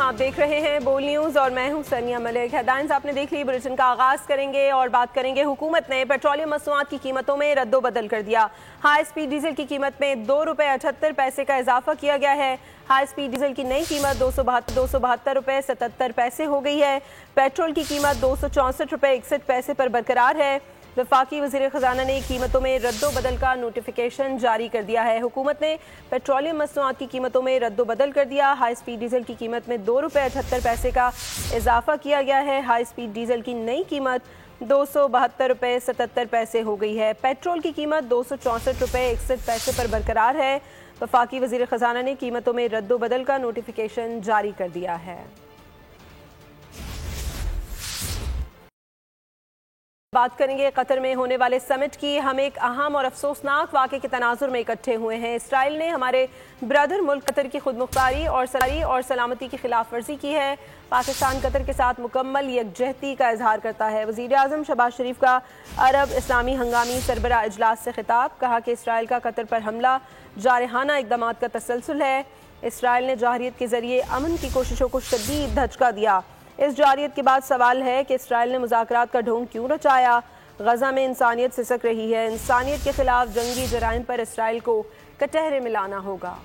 आप देख रहे हैं बोल न्यूज और मैं हूं सनिया मलिक। हेडलाइंस आपने देख ली। बुलेटिन का आगाज करेंगे और बात करेंगे हुकूमत ने पेट्रोलियम मसनूआत की कीमतों में रद्दोबदल कर दिया। हाई स्पीड डीजल की कीमत में ₹2.78 का इजाफा किया गया है। हाई स्पीड डीजल की नई कीमत ₹272.77 हो गई है। पेट्रोल की कीमत ₹264.61 पर बरकरार है। वफाकी वज़ीर ख़जाना ने कीमतों में रद्दोबदल का नोटिफिकेशन जारी कर दिया है। हुकूमत ने पेट्रोलियम मसनूआत की कीमतों में रद्दोबदल कर दिया। हाई स्पीड डीजल की कीमत में ₹2.78 का इजाफा किया गया है। हाई स्पीड डीजल की नई कीमत ₹272.77 हो गई है। पेट्रोल की कीमत ₹264.61 पर बरकरार है। वफाकी वज़ीर ख़जाना ने कीमतों में रद्दोबदल का नोटिफिकेशन जारी कर दिया है। बात करेंगे कतर में होने वाले समिट की। हम एक अहम और अफसोसनाक वाक़े के तनाजुर में इकट्ठे हुए हैं। इसराइल ने हमारे ब्रदर मुल्क कतर की खुदमुख्तारी और सलामती की खिलाफ वर्जी की है। पाकिस्तान कतर के साथ मुकम्मल यकजहती का इजहार करता है। वज़ीर आज़म शहबाज शरीफ का अरब इस्लामी हंगामी सरबराह इजलास से खिताब। कहा कि इसराइल का कतर पर हमला जारहाना इक़दाम का तसलसल है। इसराइल ने जारहियत के जरिए अमन की कोशिशों को शदीद धचका दिया। इस जारियत के बाद सवाल है कि इसराइल ने मुज़ाकरात का ढोंग क्यों रचाया। गजा में इंसानियत सिसक रही है। इंसानियत के खिलाफ जंगी जराइम पर इसराइल को कटहरे मिलाना होगा।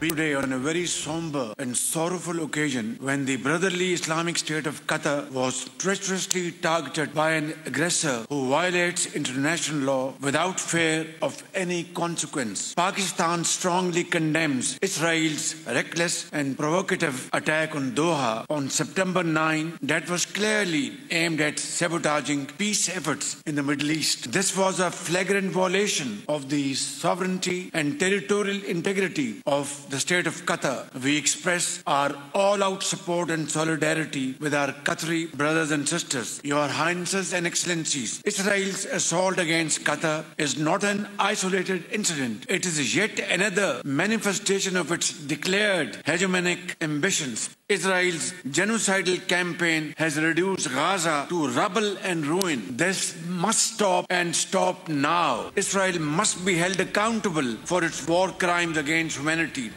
Today on a very somber and sorrowful occasion when the brotherly Islamic State of Qatar was treacherously targeted by an aggressor who violates international law without fear of any consequence. Pakistan strongly condemns Israel's reckless and provocative attack on Doha on September 9 that was clearly aimed at sabotaging peace efforts in the Middle East. This was a flagrant violation of the sovereignty and territorial integrity of the State of Qatar. We express our all-out support and solidarity with our Qatari brothers and sisters. Your Highnesses and Excellencies, Israel's assault against Qatar is not an isolated incident. It is yet another manifestation of its declared hegemonic ambitions. Israel's genocidal campaign has reduced Gaza to rubble and ruin. This must stop and stop now. Israel must be held accountable for its war crimes against humanity.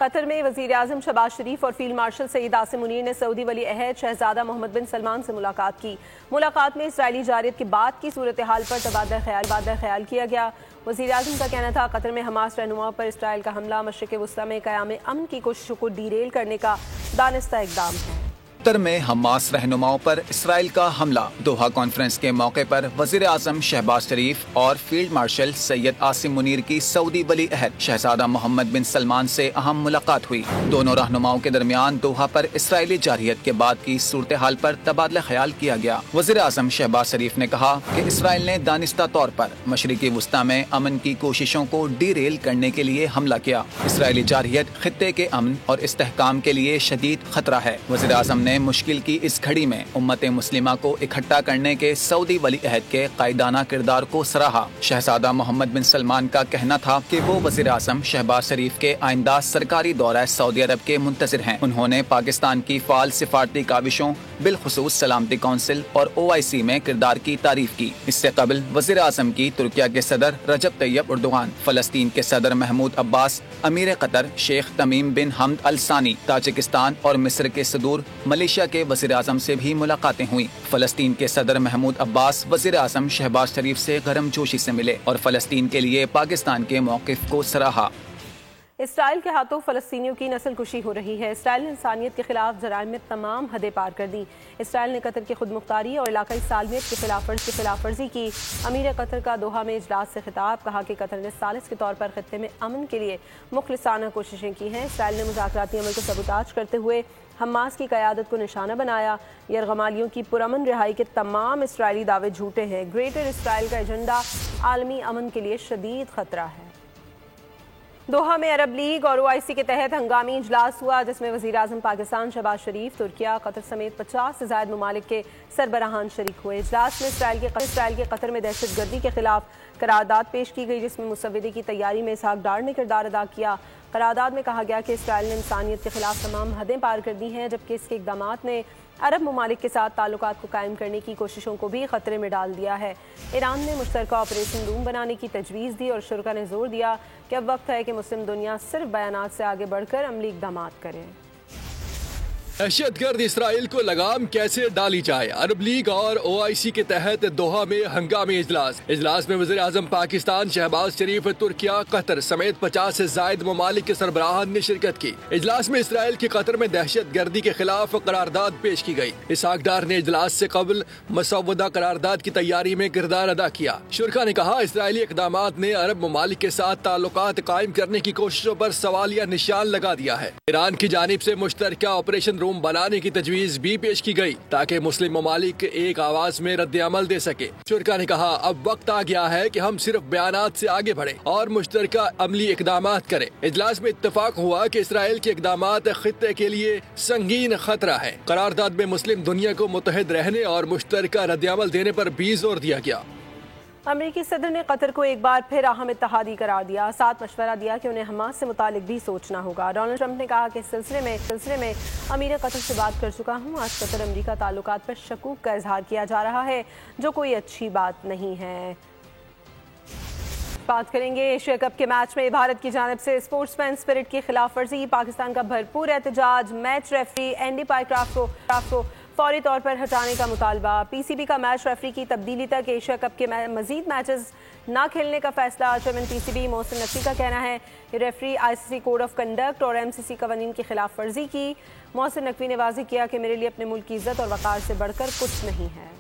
Qatar में वज़ीर आज़म शहबाज शरीफ और field marshal Saeed Asim Munir ने Saudi वली अहद शहजादा मोहम्मद बिन सलमान से मुलाकात की। मुलाकात में Israeli जारियत के बाद की सूरत हाल पर तबादला ख्याल किया गया। वज़ीर आज़म का कहना था कतर में हमास रहनुमाओं पर इसराइल का हमला मशरिक़ वुस्ता में क़याम अमन की कोशिशों को डीरेल करने का दानिस्ता इक़दाम है। कतर में हमास रहनुमाओं पर इसराइल का हमला। दोहा कॉन्फ्रेंस के मौके पर वज़ीर आज़म शहबाज शरीफ और फील्ड मार्शल सैयद आसिम मुनीर की सऊदी वली अहद शहजादा मोहम्मद बिन सलमान से अहम मुलाकात हुई। दोनों रहनुमाओं के दरमियान दोहा पर इसराइली जारहियत के बाद की सूरत हाल पर तबादला ख्याल किया गया। वज़ीर आज़म शहबाज शरीफ ने कहा कि इसराइल ने दानिस्ता तौर पर मशरिक़ी वुस्ता में अमन की कोशिशों को डीरेल करने के लिए हमला किया। इसराइली जारहियत खित्ते के अमन और इस्तेहकाम के लिए शदीद खतरा है। वज़ीर आज़म ने मुश्किल की इस घड़ी में उम्मत मुस्लिमा को इकट्ठा करने के सऊदी वली अहद के कायदाना किरदार को सराहा। शहजादा मोहम्मद बिन सलमान का कहना था कि वो वज़ीर आज़म शहबाज शरीफ के आइंदा सरकारी दौरा सऊदी अरब के मुंतज़िर हैं। उन्होंने पाकिस्तान की फाल सिफारती काविशों बिलखुसूस सलामती कौंसिल और OIC में किरदार की तारीफ की। इससे कबल वज़ीर आज़म की तुर्किया के सदर रजब तैयब उर्दुगान, फलस्तीन के सदर महमूद अब्बास, अमीर कतर शेख तमीम बिन हमद अल सानी, ताजिकिस्तान और मिस्र के सदूर मलेशिया के वज़ीर आज़म से भी मुलाकातें हुई। फलस्तीन के सदर महमूद अब्बास वज़ीर आज़म शहबाज शरीफ से गर्मजोशी से मिले और फलस्तीन के लिए पाकिस्तान के मौक़िफ़ को सराहा। इसराइल के हाथों फ़लस्तीनियों की नस्लकुशी हो रही है। इसराइल ने इंसानियत के खिलाफ जराइम में तमाम हदें पार कर दी। इसराइल ने कतर की खुदमुख्तारी और इलाकाई सालमियत की खिलाफ वर्जी की। अमीर कतर का दोहा में इजलास से खिताब। कहा कि कतर ने सालिस के तौर पर खित्ते में अमन के लिए मुखलिसाना कोशिशें की हैं। इसराइल ने मुज़ाकराती अमल को सबूताज करते हुए हमास की क़यादत को निशाना बनाया। यरगमालियों की पुरअमन रिहाई के तमाम इसराइली दावे झूठे हैं। ग्रेटर इसराइल का एजेंडा आलमी अमन के लिए शदीद खतरा है। दोहा में अरब लीग और OIC के तहत हंगामी इजलास हुआ, जिसमें वज़ीर आज़म पाकिस्तान शहबाज शरीफ, तुर्किया, कतर समेत 50 से ज़ायद ममालिक के सरबराहान शरीक हुए। इजलास में इसराइल के कतर में दहशत गर्दी के खिलाफ करारदाद पेश की गई, जिसमें मुसव्वदे की तैयारी में इसहाक डार ने किरदार अदा किया। करारदाद में कहा गया कि इसराइल ने इंसानियत के खिलाफ तमाम हदें पार कर दी हैं, जबकि इसके इक़दामात ने अरब ममालिक के साथ ताल्लुकात को कायम करने की कोशिशों को भी खतरे में डाल दिया है। ईरान ने मुश्तरका ऑपरेशन रूम बनाने की तजवीज़ दी और शुरा ने जोर दिया कि अब वक्त है कि मुस्लिम दुनिया सिर्फ बयानात से आगे बढ़कर अमली इक़दामात करे। दहशतगर्द इसराइल को लगाम कैसे डाली जाए। अरब लीग और OIC के तहत दोहा में हंगामी इजलास में वज़ीर आज़म पाकिस्तान शहबाज शरीफ, तुर्किया, कतर समेत 50 से जायद ममालिक के सरबराहान ने शिरकत की। इजलास में इसराइल की कतर में दहशत गर्दी के खिलाफ करारदाद पेश की गई। इसहाक डार ने इजलास से कबल मसौदा करारदाद की तैयारी में किरदार अदा किया। शुरा ने कहा, इसराइली इक़दामात ने अरब ममालिक के साथ ताल्लुकात कायम करने की कोशिशों पर सवालिया निशान लगा दिया है। ईरान की जानिब से मुश्तरका ऑपरेशन रूम बनाने की तजवीज भी पेश की गई ताकि मुस्लिम ममालिक एक आवाज में रद्द अमल दे सके। शुरा ने कहा, अब वक्त आ गया है कि हम सिर्फ बयानात से आगे बढ़े और मुश्तरका अमली इक़दामात करें। इजलास में इत्तफाक हुआ कि इसराइल के इक़दामात खित्ते के लिए संगीन खतरा है। करारदाद में मुस्लिम दुनिया को मुत्तहिद रहने और मुश्तरका रद्द अमल देने पर भी जोर दिया गया। अमेरिकी सदर ने कतर को एक बार फिर अहम इत्तेहादी करार दिया, साथ मशवरा दिया कि उन्हें हमास से मुतालिक भी सोचना होगा। डोनाल्ड ट्रंप ने कहा कि इस सिलसिले में अमीर कतर से बात कर चुका हूँ। आज कतर अमेरिका ताल्लुकात पर शकूक का इजहार किया जा रहा है, जो कोई अच्छी बात नहीं है। बात करेंगे एशिया कप के मैच में भारत की जानिब से स्पोर्ट्समैन स्पिरिट की खिलाफ वर्जी, पाकिस्तान का भरपूर एहतजाज, मैच रेफरी एंडी पाइक्राफ्ट को फौरी तौर पर हटाने का मुतालबा। PCB का मैच रेफरी की तब्दीली तक एशिया कप के मजीद मैचेस ना खेलने का फैसला। चेयरमैन PCB मोहसिन नकवी का कहना है कि referee ICC code of conduct और MCC कवानीन की खिलाफ वर्जी की। मोहसिन नकवी ने वाज़ेह किया कि मेरे लिए अपने मुल्क की इज्जत और वक़ार से बढ़कर कुछ नहीं है।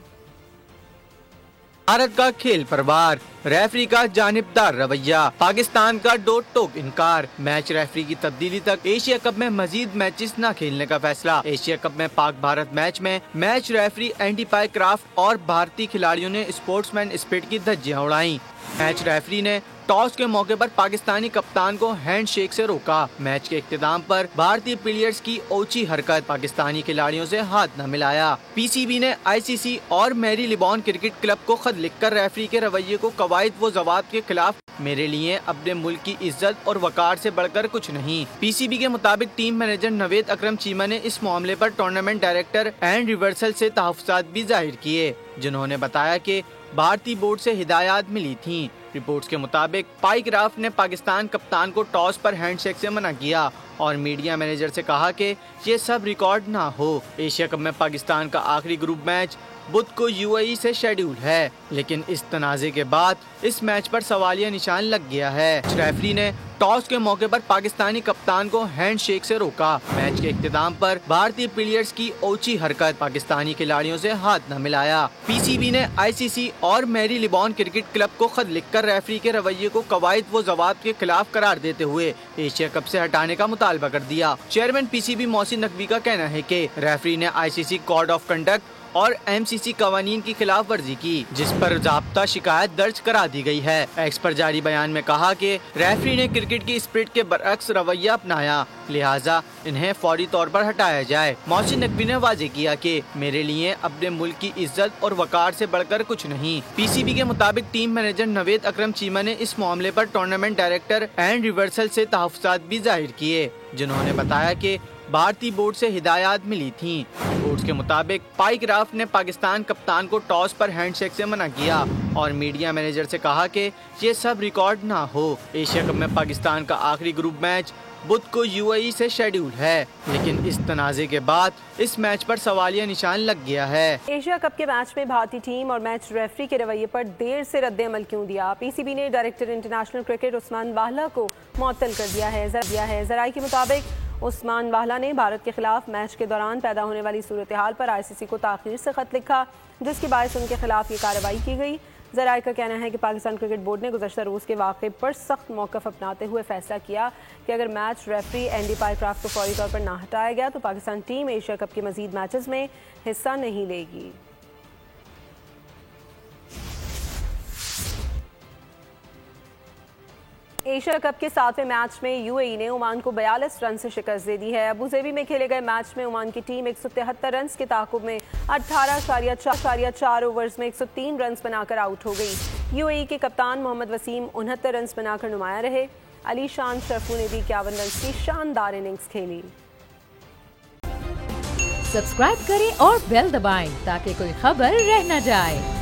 भारत का खेल परवार, रेफरी का जानिबदार रवैया, पाकिस्तान का डोट टोक इनकार, मैच रेफरी की तब्दीली तक एशिया कप में मजीद मैचेस न खेलने का फैसला। एशिया कप में पाक भारत मैच में मैच रेफरी एंडी पाइक्राफ्ट और भारतीय खिलाड़ियों ने स्पोर्ट्समैन स्पिरिट की धज्जियां उड़ाई। मैच रेफरी ने टॉस के मौके पर पाकिस्तानी कप्तान को हैंडशेक से रोका। मैच के इख्तिताम पर भारतीय प्लेयर्स की ओछी हरकत, पाकिस्तानी खिलाड़ियों से हाथ न मिलाया। PCB ने ICC और मैरी लिबॉन क्रिकेट क्लब को खत लिखकर रेफरी के रवैये को कवायद व ज़वाब्त के खिलाफ मेरे लिए अपने मुल्क की इज्जत और वकार से बढ़कर कुछ नहीं। PCB के मुताबिक टीम मैनेजर नवेद अकरम चीमा ने इस मामले पर टूर्नामेंट डायरेक्टर एंड रिवर्सल से तहफ़्फ़ुज़ात भी जाहिर किए, जिन्होंने बताया कि भारतीय बोर्ड से हिदायत मिली थी। रिपोर्ट्स के मुताबिक पाइक्राफ्ट ने पाकिस्तान कप्तान को टॉस पर हैंडशेक से मना किया और मीडिया मैनेजर से कहा कि ये सब रिकॉर्ड ना हो। एशिया कप में पाकिस्तान का आखिरी ग्रुप मैच बुध को UAE से शेड्यूल है, लेकिन इस तनाज़े के बाद इस मैच पर सवालिया निशान लग गया है। रेफरी ने टॉस के मौके पर पाकिस्तानी कप्तान को हैंडशेक से रोका। मैच के इख्तिताम पर भारतीय प्लेयर्स की ओछी हरकत, पाकिस्तानी खिलाड़ियों से हाथ न मिलाया। PCB ने ICC और मैरी लिबॉन क्रिकेट क्लब को खत लिखकर रेफरी के रवैये को कवायद व ज़वाब्त के खिलाफ करार देते हुए एशिया कप से हटाने का मुतालबा कर दिया। चेयरमैन PCB मोहसिन नकवी का कहना है कि रेफरी ने ICC कोड ऑफ कंडक्ट और MCC कवानीन की खिलाफ वर्जी की, जिस पर ज़ाब्ता शिकायत दर्ज करा दी गई है। एक्स पर जारी बयान में कहा कि रेफरी ने क्रिकेट की स्पिरिट के बरअक्स रवैया अपनाया, लिहाजा इन्हें फौरी तौर पर हटाया जाए। मोहसिन नकवी ने वाज़ेह किया कि मेरे लिए अपने मुल्क की इज्जत और वकार से बढ़कर कुछ नहीं। PCB के मुताबिक टीम मैनेजर नवेद अकरम चीमा ने इस मामले पर टूर्नामेंट डायरेक्टर एंड रिवर्सल से तहफ़्फ़ुज़ात भी जाहिर किए, जिन्होंने बताया कि भारतीय बोर्ड से हिदायत मिली थी। रिपोर्ट्स के मुताबिक पाइक्राफ्ट ने पाकिस्तान कप्तान को टॉस पर हैंडशेक से मना किया और मीडिया मैनेजर से कहा कि ये सब रिकॉर्ड ना हो। एशिया कप में पाकिस्तान का आखिरी ग्रुप मैच बुध को UAE से शेड्यूल है, लेकिन इस तनाज़े के बाद इस मैच पर सवालिया निशान लग गया है। एशिया कप के मैच में भारतीय टीम और मैच रेफरी के रवैये पर देर से रद्द अमल क्यों दिया? PCB ने डायरेक्टर इंटरनेशनल क्रिकेट उस्मान वाहला को मुअत्तल कर दिया है। ज़राए के मुताबिक उस्मान वाहला ने भारत के खिलाफ मैच के दौरान पैदा होने वाली सूरत हाल पर ICC को ताख़ीर से खत लिखा, जिसकी बायस उनके खिलाफ ये कार्रवाई की गई। ज़राए का कहना है कि पाकिस्तान क्रिकेट बोर्ड ने गुज़श्ता रोज़ के वाक़े पर सख्त मौक़िफ़ अपनाते हुए फैसला किया कि अगर मैच रेफरी एंडी पाइक्राफ्ट को फौरी तौर पर ना हटाया गया तो पाकिस्तान टीम एशिया कप के मज़ीद मैचेस में हिस्सा नहीं लेगी। एशिया कप के 7वें मैच में UAE ने ओमान को 42 रन से शिकस्त दे दी है। अबूज़ेबी में खेले गए मैच में ओमान की टीम 173 रन के ताक़ुब में 18.4 ओवर्स में 103 रन बनाकर आउट हो गई। UAE के कप्तान मोहम्मद वसीम 69 रन बनाकर नुमाया रहे। अली शान शरफू ने भी 51 रन की शानदार इनिंग्स खेली। सब्सक्राइब करें और बेल दबाएं ताकि कोई खबर रह न जाए।